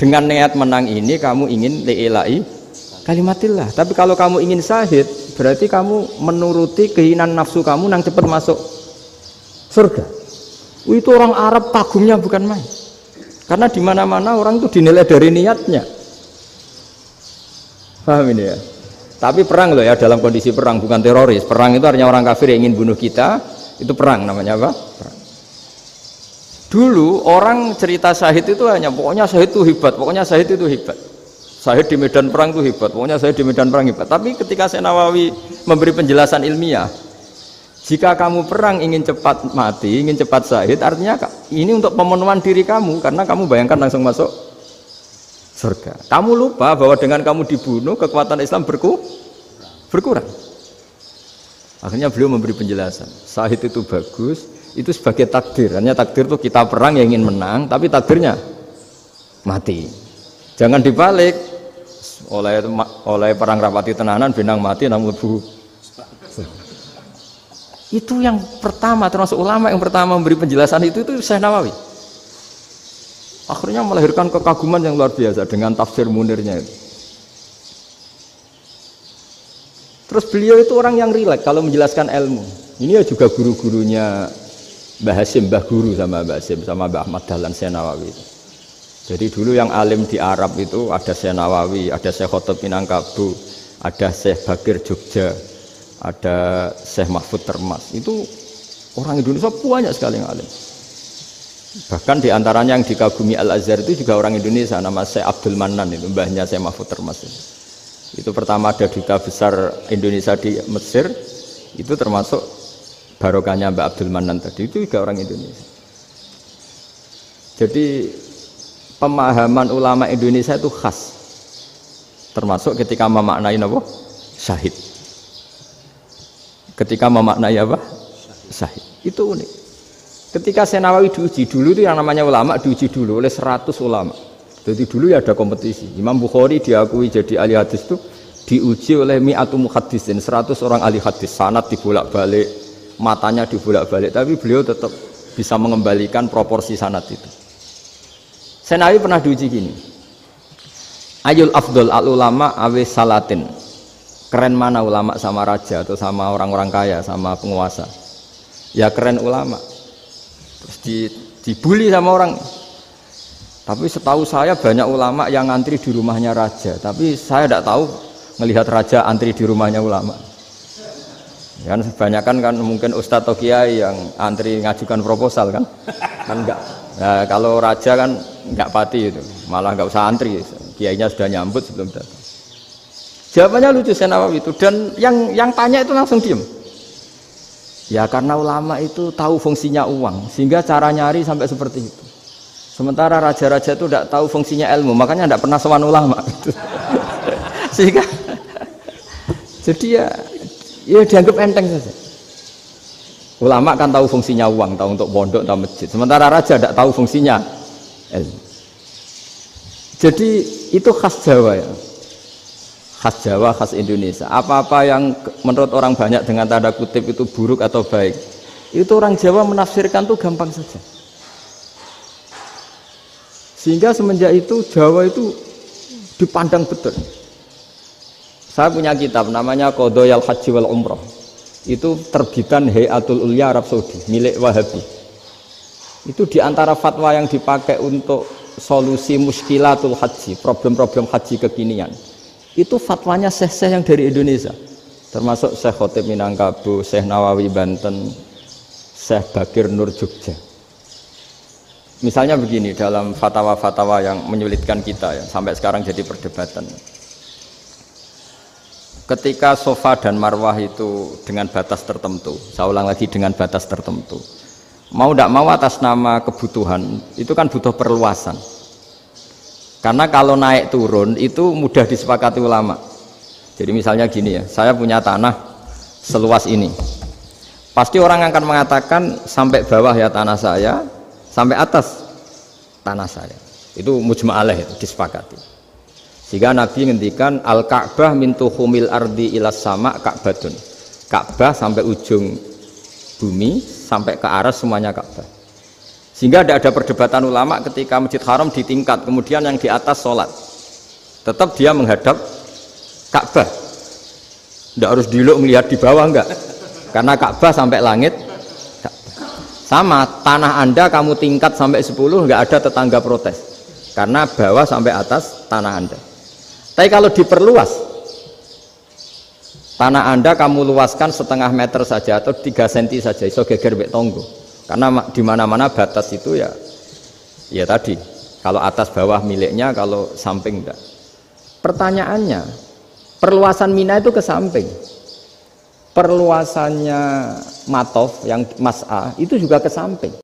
Dengan niat menang ini kamu ingin li'ilai kalimatillah. Tapi kalau kamu ingin syahid, berarti kamu menuruti keinginan nafsu kamu nang cepat masuk surga. Itu orang Arab kagumnya bukan main. Karena di mana-mana orang itu dinilai dari niatnya. Paham ini ya? Tapi perang loh ya, dalam kondisi perang, bukan teroris. Perang itu artinya orang kafir yang ingin bunuh kita, itu perang namanya apa? Perang. Dulu orang cerita syahid itu hanya pokoknya syahid itu hebat, pokoknya syahid itu hebat. Syahid di medan perang itu hebat, pokoknya syahid di medan perang hebat. Tapi ketika Syekh Nawawi memberi penjelasan ilmiah, jika kamu perang ingin cepat mati, ingin cepat syahid, artinya ini untuk pemenuhan diri kamu, karena kamu bayangkan langsung masuk surga. Kamu lupa bahwa dengan kamu dibunuh, kekuatan Islam berkurang. Akhirnya beliau memberi penjelasan, syahid itu bagus, itu sebagai takdir. Hanya takdir itu kita perang yang ingin menang, tapi takdirnya mati. Jangan dibalik, oleh perang rapati tenanan, benang mati namun lebu. Itu yang pertama, termasuk ulama yang pertama memberi penjelasan itu Syekh Nawawi. Akhirnya melahirkan kekaguman yang luar biasa dengan tafsir Munirnya itu. Terus beliau itu orang yang rileks kalau menjelaskan ilmu. Ini ya juga guru-gurunya Mbah Hasyim, Mbah Guru sama Mbah Hasyim sama Mbah Ahmad Dahlan Syekh Nawawi itu. Jadi dulu yang alim di Arab itu ada Syekh Nawawi, ada Syekh Khotib Minangkabau, ada Syekh Bakir Jogja, ada Syekh Mahfud Termas. Itu orang Indonesia banyak sekali yang alim. Bahkan diantaranya yang dikagumi Al-Azhar itu juga orang Indonesia, nama Syekh Abdul Manan, itu mbahnya Syekh Mahfud Termas. Itu pertama ada duta besar Indonesia di Mesir, itu termasuk barokahnya Mbak Abdul Manan tadi, itu juga orang Indonesia. Jadi pemahaman ulama Indonesia itu khas, termasuk ketika memaknai apa? Syahid. Ketika memaknai apa? Syahid. Itu unik. Ketika Syekh Nawawi diuji dulu itu yang namanya ulama diuji dulu oleh 100 ulama. Jadi dulu ya ada kompetisi. Imam Bukhari diakui jadi ahli hadis itu diuji oleh mi'atu muhaddisin, 100 orang ahli hadis, sanad dibolak-balik, matanya dibolak-balik, tapi beliau tetap bisa mengembalikan proporsi sanad itu. Syekh Nawawi pernah diuji gini, ayul afdol al ulama awe salatin, keren mana ulama sama raja atau sama orang-orang kaya sama penguasa? Ya keren ulama. Terus dibully sama orang. Tapi setahu saya banyak ulama yang antri di rumahnya raja, tapi saya tidak tahu melihat raja antri di rumahnya ulama. Kan kebanyakan kan mungkin ustadz atau kiai yang antri ngajukan proposal kan enggak. Nah, kalau raja kan enggak pati itu, malah enggak usah antri, kiainya sudah nyambut sebelum datang. Jawabannya lucu Syekh Nawawi itu, dan yang tanya itu langsung diem. Ya karena ulama itu tahu fungsinya uang, sehingga cara nyari sampai seperti itu. Sementara raja-raja itu tidak tahu fungsinya ilmu, makanya tidak pernah sowan ulama. Sehingga jadi ya dianggap enteng saja. Ulama kan tahu fungsinya uang, tahu untuk pondok, tahu masjid. Sementara raja tidak tahu fungsinya ilmu. Jadi itu khas Jawa ya. Khas Jawa, khas Indonesia. Apa-apa yang menurut orang banyak dengan tanda kutip itu buruk atau baik, itu orang Jawa menafsirkan tuh gampang saja. Sehingga semenjak itu Jawa itu dipandang betul. Saya punya kitab namanya Qadhayal Haji wal Umrah. Itu terbitan Hayatul Ulya Arab Saudi, milik Wahabi. Itu diantara fatwa yang dipakai untuk solusi muskilatul haji, problem-problem haji kekinian. Itu fatwanya syekh-syekh yang dari Indonesia. Termasuk Syekh Khotib Minangkabau, Syekh Nawawi Banten, Syekh Bakir Nur Jogja. Misalnya begini, dalam fatwa-fatwa yang menyulitkan kita ya, sampai sekarang jadi perdebatan. Ketika Safa dan Marwah itu dengan batas tertentu, saya ulang lagi dengan batas tertentu, mau tidak mau atas nama kebutuhan, itu kan butuh perluasan. Karena kalau naik turun itu mudah disepakati ulama. Jadi misalnya gini ya, saya punya tanah seluas ini, pasti orang akan mengatakan sampai bawah ya tanah saya, sampai atas tanah saya. Itu mujma' alaih, itu disepakati. Sehingga Nabi ngendikan al-Ka'bah min tuhumil ardi ilas sama Ka'batun. Ka'bah sampai ujung bumi, sampai ke aras semuanya Ka'bah. Sehingga tidak ada perdebatan ulama ketika Masjid Haram di tingkat, kemudian yang di atas sholat. Tetap dia menghadap Ka'bah. Tidak harus diluk melihat di bawah, enggak. Karena Ka'bah sampai langit. Sama, tanah Anda kamu tingkat sampai 10, enggak ada tetangga protes. Karena bawah sampai atas tanah Anda. Tapi kalau diperluas, tanah Anda kamu luaskan setengah meter saja atau 3 cm saja, iso geger mek tonggo. Karena di mana-mana batas itu ya tadi, kalau atas bawah miliknya, kalau samping enggak. Pertanyaannya, perluasan Mina itu ke samping, perluasannya Matof yang Mas'ah itu juga ke samping.